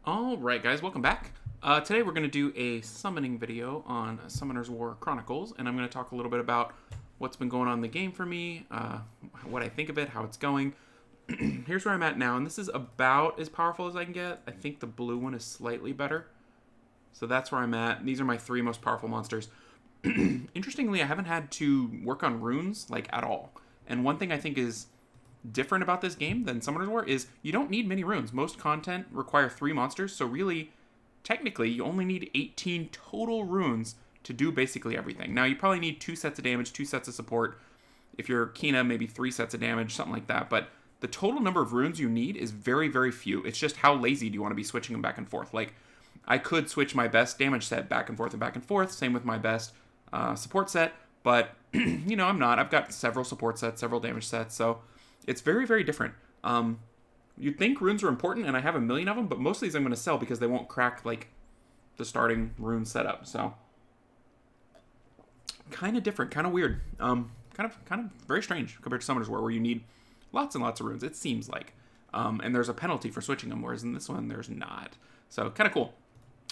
Alright guys, welcome back. Today we're going to do a summoning video on Summoner's War Chronicles, and I'm going to talk a little bit about what's been going on in the game for me, what I think of it, how it's going. Here's where I'm at now, and this is about as powerful as I can get. I think the blue one is slightly better. So that's where I'm at. These are my three most powerful monsters. Interestingly, I haven't had to work on runes, like, at all. And one thing I think is different about this game than Summoner's War is you don't need many runes. Most content require 3 monsters, so really, technically, you only need 18 total runes to do basically everything. Now, you probably need 2 sets of damage, 2 sets of support. If you're Kina, maybe 3 sets of damage, something like that. But the total number of runes you need is very, very few. It's just how lazy do you want to be switching them back and forth. Like, I could switch my best damage set back and forth and back and forth. Same with my best support set. But, you know, I'm not. I've got several support sets, several damage sets, so it's very, very different. You'd think runes are important, and I have a million of them, but most of these I'm going to sell because they won't crack, like, the starting rune setup. So, kind of different, kind of weird. Kind of very strange compared to Summoner's War, where you need lots and lots of runes, it seems like. And there's a penalty for switching them, whereas in this one, there's not. So, kind of cool.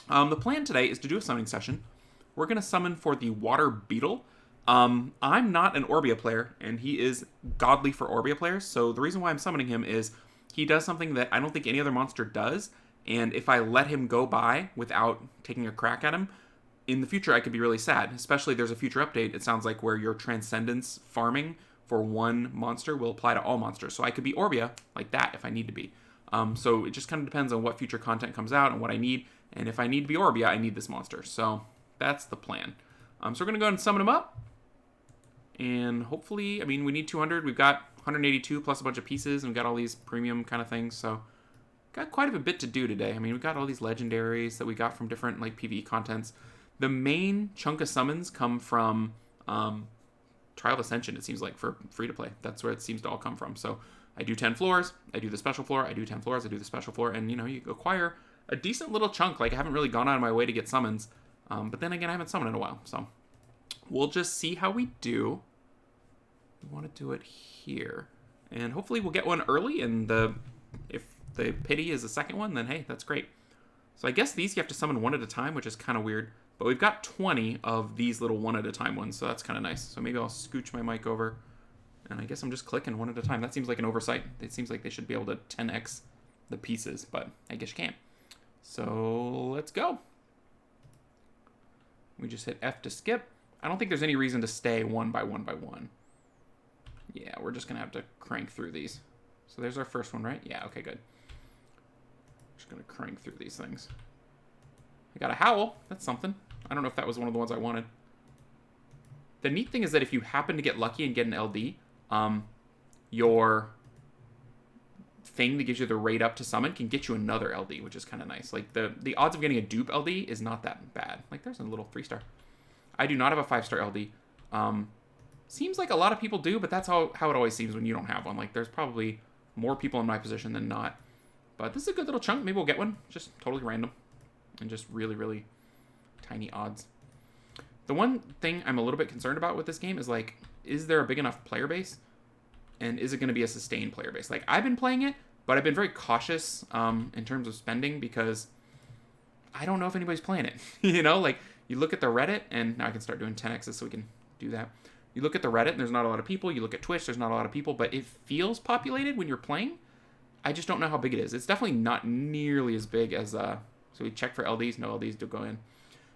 The plan today is to do a summoning session. We're going to summon for the Water Beetle. I'm not an Orbia player, and he is godly for Orbia players, so the reason why I'm summoning him is he does something that I don't think any other monster does, and if I let him go by without taking a crack at him, in the future I could be really sad, especially there's a future update, it sounds like, where your Transcendence farming for one monster will apply to all monsters, so I could be Orbia like that if I need to be. So it just kind of depends on what future content comes out and what I need, and if I need to be Orbia, I need this monster, so that's the plan. So we're going to go ahead and summon him up. And hopefully, I mean, we need 200. We've got 182 plus a bunch of pieces, and we've got all these premium kind of things. So, got quite a bit to do today. I mean, we've got all these legendaries that we got from different, like, PvE contents. The main chunk of summons come from Trial of Ascension, it seems like, for free-to-play. That's where it seems to all come from. So, I do 10 floors, I do the special floor, I do 10 floors, I do the special floor, and, you know, you acquire a decent little chunk. Like, I haven't really gone out of my way to get summons. But then again, I haven't summoned in a while, so we'll just see how we do. We want to do it here. And hopefully we'll get one early, and if the pity is the second one, then hey, that's great. So I guess these you have to summon one at a time, which is kind of weird. But we've got 20 of these little one at a time ones, so that's kind of nice. So maybe I'll scooch my mic over, and I guess I'm just clicking one at a time. That seems like an oversight. It seems like they should be able to 10x the pieces, but I guess you can't. So let's go. We just hit F to skip. I don't think there's any reason to stay one by one by one. Yeah, we're just going to have to crank through these. So there's our first one, right? Yeah, okay, good. Just going to crank through these things. I got a Howl. That's something. I don't know if that was one of the ones I wanted. The neat thing is that if you happen to get lucky and get an LD, your thing that gives you the rate up to summon can get you another LD, which is kind of nice. Like, the odds of getting a dupe LD is not that bad. Like, there's a little 3-star. I do not have a 5-star LD. Seems like a lot of people do, but that's how it always seems when you don't have one. Like, there's probably more people in my position than not. But this is a good little chunk. Maybe we'll get one. Just totally random. And just really, really tiny odds. The one thing I'm a little bit concerned about with this game is, like, is there a big enough player base? And is it going to be a sustained player base? Like, I've been playing it, but I've been very cautious in terms of spending because I don't know if anybody's playing it. You know, like, you look at the Reddit, and now I can start doing 10x's so we can do that. You look at the Reddit, and there's not a lot of people. You look at Twitch, there's not a lot of people, but it feels populated when you're playing. I just don't know how big it is. It's definitely not nearly as big as, so we check for LDs. No LDs do go in.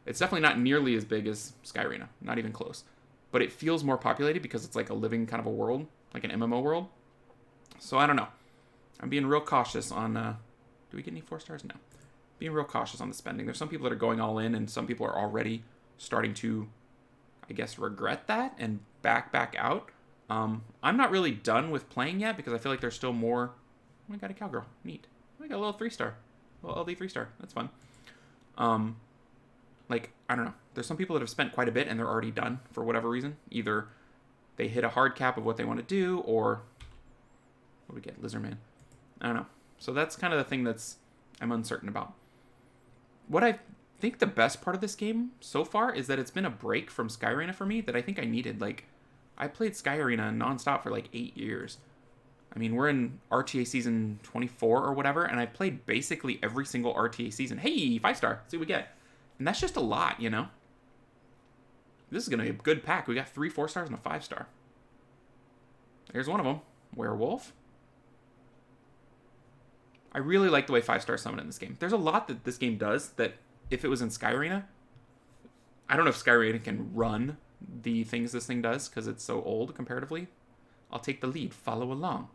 It's definitely not nearly as big as Sky Arena. Not even close. But it feels more populated because it's like a living kind of a world, like an MMO world. So I don't know. I'm being real cautious on, do we get any 4 stars? No. Being real cautious on the spending. There's some people that are going all in, and some people are already starting to, I guess, regret that and back out. I'm not really done with playing yet because I feel like there's still more. Oh, I got a cowgirl. Neat. I got a little 3-star. A little LD 3-star. That's fun. Like, I don't know. There's some people that have spent quite a bit and they're already done for whatever reason. Either they hit a hard cap of what they want to do, or what do we get? Lizardman. I don't know. So that's kind of the thing that's I'm uncertain about. What I think the best part of this game so far is that it's been a break from Sky Arena for me that I think I needed. Like, I played Sky Arena nonstop for like 8 years. I mean, we're in RTA season 24 or whatever, and I've played basically every single RTA season. Hey, 5-star. See what we get. And that's just a lot, you know? This is going to be a good pack. We got 3 4-stars and a 5-star. There's one of them. Werewolf. I really like the way 5-stars summon in this game. There's a lot that this game does that if it was in Skyrena, I don't know if Skyrena can run the things this thing does because it's so old comparatively. I'll take the lead. Follow along.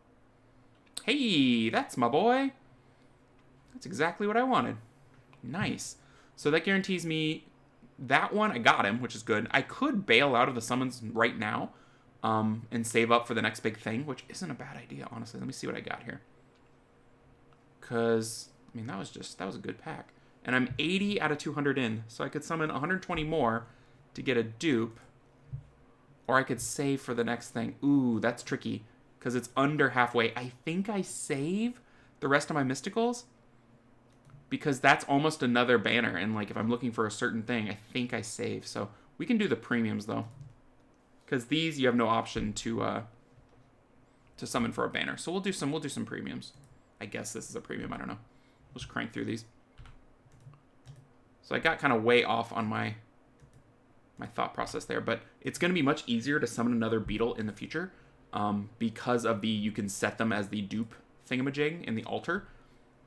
Hey, that's my boy. That's exactly what I wanted. Nice. So that guarantees me that one. I got him, which is good. I could bail out of the summons right now and save up for the next big thing, which isn't a bad idea, honestly. Let me see what I got here. Because, I mean, that was a good pack. And I'm 80 out of 200 in, so I could summon 120 more to get a dupe. Or I could save for the next thing. Ooh, that's tricky, because it's under halfway. I think I save the rest of my mysticals, because that's almost another banner. And, like, if I'm looking for a certain thing, I think I save. So we can do the premiums, though. Because these, you have no option to summon for a banner. So we'll do some premiums. I guess this is a premium. I don't know. We'll just crank through these. So I got kind of way off on my thought process there, but it's going to be much easier to summon another Beetle in the future because of you can set them as the dupe thingamajig in the altar.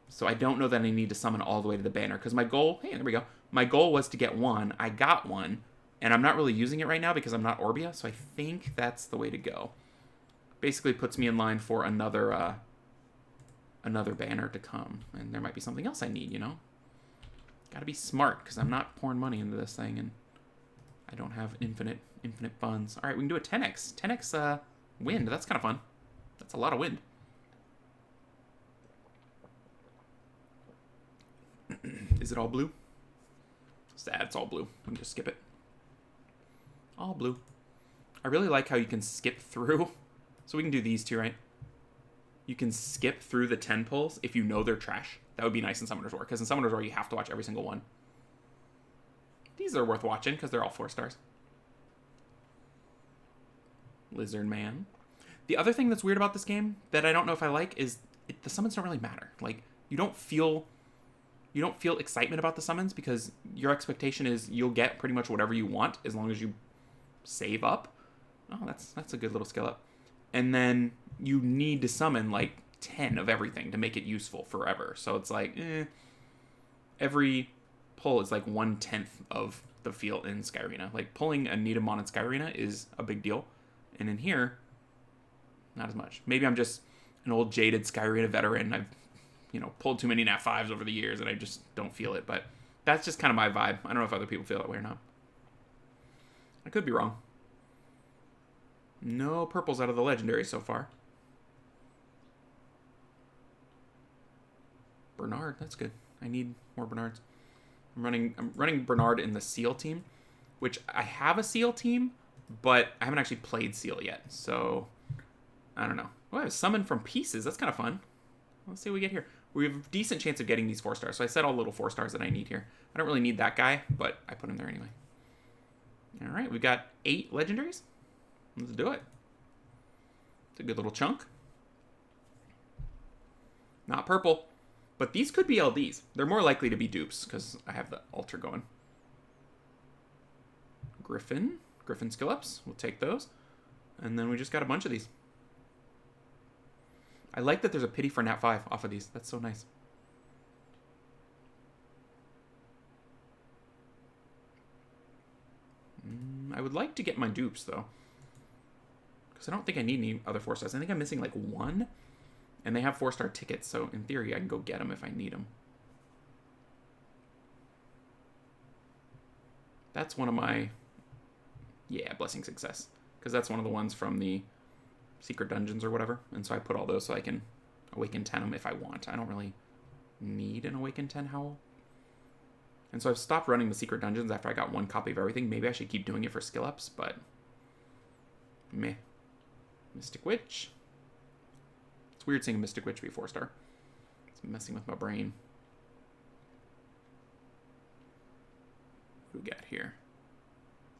So I don't know that I need to summon all the way to the banner, because my goal, hey, there we go. My goal was to get one. I got one, and I'm not really using it right now because I'm not Orbia, so I think that's the way to go. Basically puts me in line for another banner to come, and there might be something else I need, you know? Gotta be smart, because I'm not pouring money into this thing, and I don't have infinite funds. All right, we can do a 10x. 10x wind. That's kind of fun. That's a lot of wind. Is it all blue? Sad, it's all blue. We can just skip it. All blue. I really like how you can skip through. So we can do these two, right? You can skip through the 10 pulls if you know they're trash. That would be nice in Summoner's War, because in Summoner's War you have to watch every single one. These are worth watching because they're all 4-stars. Lizard Man. The other thing that's weird about this game that I don't know if I like is the summons don't really matter. Like, you don't feel excitement about the summons because your expectation is you'll get pretty much whatever you want as long as you save up. Oh, that's a good little skill up. And then you need to summon like 10 of everything to make it useful forever. So it's like, every pull is like 1/10 of the field in Skyrena. Like, pulling a Nidaamon in Skyrena is a big deal. And in here, not as much. Maybe I'm just an old jaded Skyrena veteran. I've, pulled too many Nat 5s over the years and I just don't feel it. But that's just kind of my vibe. I don't know if other people feel that way or not. I could be wrong. No purples out of the legendary so far. Bernard, that's good. I need more Bernards. I'm running Bernard in the Seal team, which I have a Seal team, but I haven't actually played Seal yet. So I don't know. Oh, I have Summon from Pieces. That's kind of fun. Let's see what we get here. We have a decent chance of getting these 4-stars. So I said all little 4-stars that I need here. I don't really need that guy, but I put him there anyway. All right, we've got 8 legendaries. Let's do it. It's a good little chunk. Not purple. But these could be LDs. They're more likely to be dupes because I have the altar going. Griffin skill ups. We'll take those. And then we just got a bunch of these. I like that there's a pity for Nat 5 off of these. That's so nice. I would like to get my dupes though, because I don't think I need any other 4-stars. I think I'm missing like 1. And they have 4-star tickets, so in theory, I can go get them if I need them. That's one of my... Yeah, Blessing Success. Because that's one of the ones from the Secret Dungeons or whatever. And so I put all those so I can Awaken 10 them if I want. I don't really need an Awaken 10 Howl. And so I've stopped running the Secret Dungeons after I got 1 copy of everything. Maybe I should keep doing it for skill ups, but... meh. Mystic Witch. It's weird seeing a Mystic Witch be a 4-star. It's messing with my brain. What do we got here?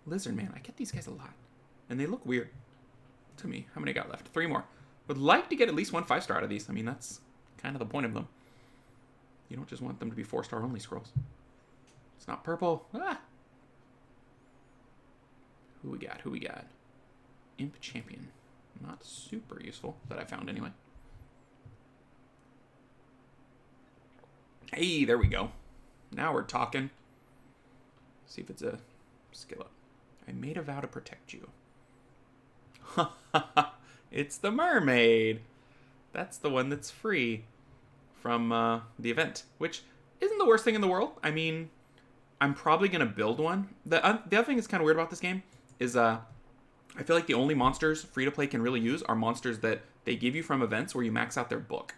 Lizard Man. I get these guys a lot. And they look weird to me. How many got left? 3 more. Would like to get at least one 5-star out of these. I mean, that's kind of the point of them. You don't just want them to be 4-star only scrolls. It's not purple. Ah! Who we got? Who we got? Imp Champion. Not super useful, that I found anyway. Hey, there we go. Now we're talking. See if it's a skill up. I made a vow to protect you. It's the mermaid. That's the one that's free from the event, which isn't the worst thing in the world. I mean, I'm probably going to build one. The other thing that's kind of weird about this game is I feel like the only monsters free-to-play can really use are monsters that they give you from events where you max out their book.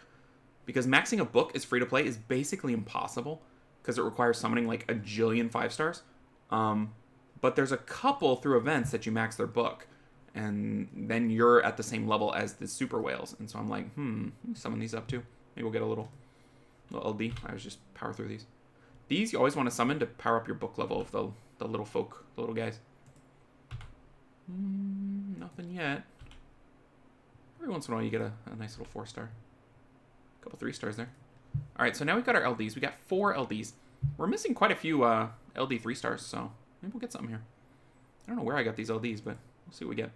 Because maxing a book as free-to-play is basically impossible because it requires summoning like a jillion 5-stars. But there's a couple through events that you max their book. And then you're at the same level as the super whales. And so I'm like, summon these up too. Maybe we'll get a little LD. I was just power through these. These you always want to summon to power up your book level of the little folk, the little guys. Nothing yet. Every once in a while you get a nice little 4-star. A couple 3-stars there. Alright, so now we've got our LDs. We got 4 LDs. We're missing quite a few LD 3-stars, so maybe we'll get something here. I don't know where I got these LDs, but we'll see what we get.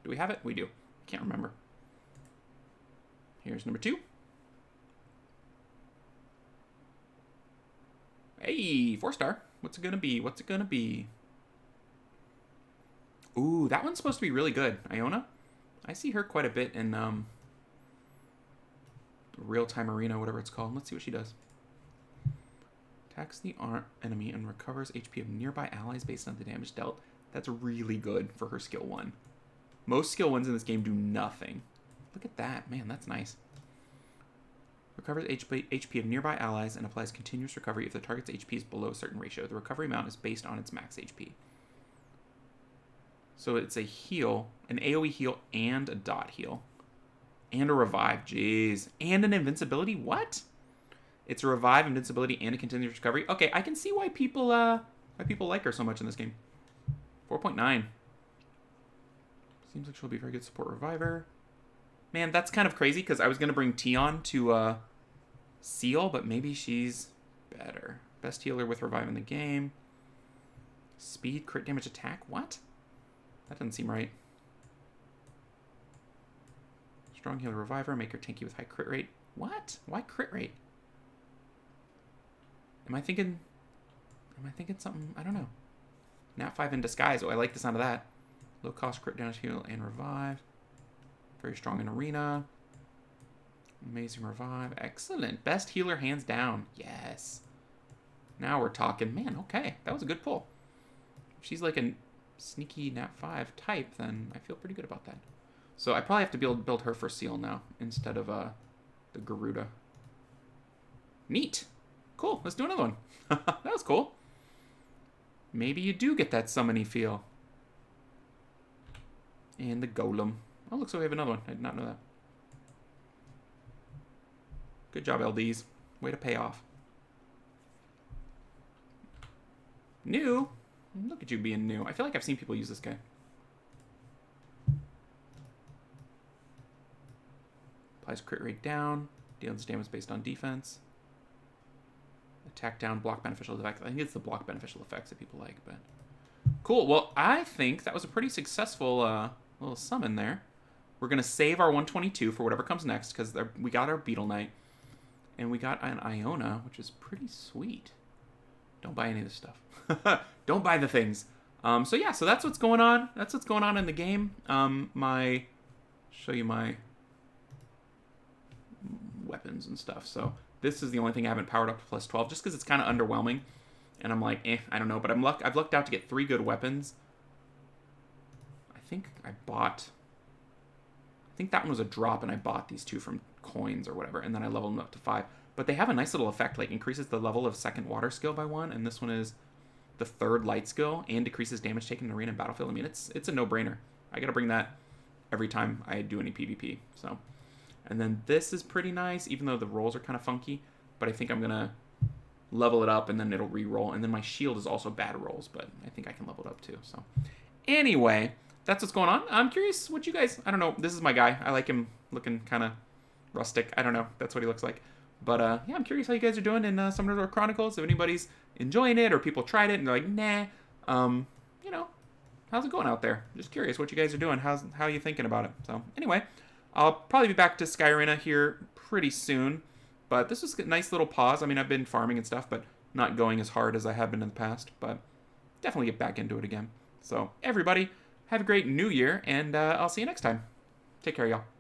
Do we have it? We do. Can't remember. Here's number 2. Hey, 4-star. What's it gonna be? What's it gonna be? Ooh, that one's supposed to be really good. Iona? I see her quite a bit in Real-Time Arena, whatever it's called. Let's see what she does. Attacks the enemy and recovers HP of nearby allies based on the damage dealt. That's really good for her skill 1. Most skill 1s in this game do nothing. Look at that. Man, that's nice. Recovers HP of nearby allies and applies continuous recovery if the target's HP is below a certain ratio. The recovery amount is based on its max HP. So it's a heal, an AoE heal, and a dot heal. And a revive. Jeez. And an invincibility? What? It's a revive, invincibility, and a continuous recovery. Okay, I can see why people like her so much in this game. 4.9. Seems like she'll be a very good support reviver. Man, that's kind of crazy because I was going to bring Tion to Seal, but maybe she's better. Best healer with revive in the game. Speed, crit damage, attack. What? That doesn't seem right. Strong healer reviver, make her tanky with high crit rate. What? Why crit rate? Am I thinking something? I don't know. Nat 5 in disguise. Oh, I like the sound of that. Low cost crit damage, heal, and revive. Very strong in arena. Amazing revive. Excellent. Best healer hands down. Yes. Now we're talking. Man, okay. That was a good pull. If she's like a sneaky Nat 5 type, then I feel pretty good about that. So I probably have to build her for Seal now instead of the Garuda. Neat. Cool. Let's do another one. That was cool. Maybe you do get that summony feel. And the golem. Oh, looks like we have another one. I did not know that. Good job, LDs. Way to pay off. New. Look at you being new. I feel like I've seen people use this guy. Applies crit rate down. Deals damage based on defense. Attack down, block beneficial effects. I think it's the block beneficial effects that people like, but cool. Well, I think that was a pretty successful little summon there. We're going to save our 122 for whatever comes next because we got our Beetle Knight and we got an Iona, which is pretty sweet. Don't buy any of this stuff. Don't buy the things. So yeah, so that's what's going on. That's what's going on in the game. Show you my weapons and stuff. So this is the only thing I haven't powered up to plus 12 just because it's kind of underwhelming. And I'm like, I don't know. But I've lucked out to get 3 good weapons. I think that one was a drop and I bought these 2 from coins or whatever. And then I leveled them up to 5. But they have a nice little effect, like increases the level of second water skill by 1. And this one is the 3rd light skill and decreases damage taken in arena and battlefield. I mean, it's a no-brainer. I got to bring that every time I do any PvP. So, and then this is pretty nice, even though the rolls are kind of funky. But I think I'm going to level it up, and then it'll re-roll. And then my shield is also bad rolls, but I think I can level it up too. So anyway, that's what's going on. I'm curious what you guys... I don't know. This is my guy. I like him looking kind of rustic. I don't know. That's what he looks like. But yeah, I'm curious how you guys are doing in Summoner Chronicles. If anybody's enjoying it or people tried it and they're like, nah, you know, how's it going out there? Just curious what you guys are doing. How are you thinking about it? So anyway, I'll probably be back to Skyrina here pretty soon. But this was a nice little pause. I mean, I've been farming and stuff, but not going as hard as I have been in the past. But definitely get back into it again. So everybody, have a great new year, and I'll see you next time. Take care, y'all.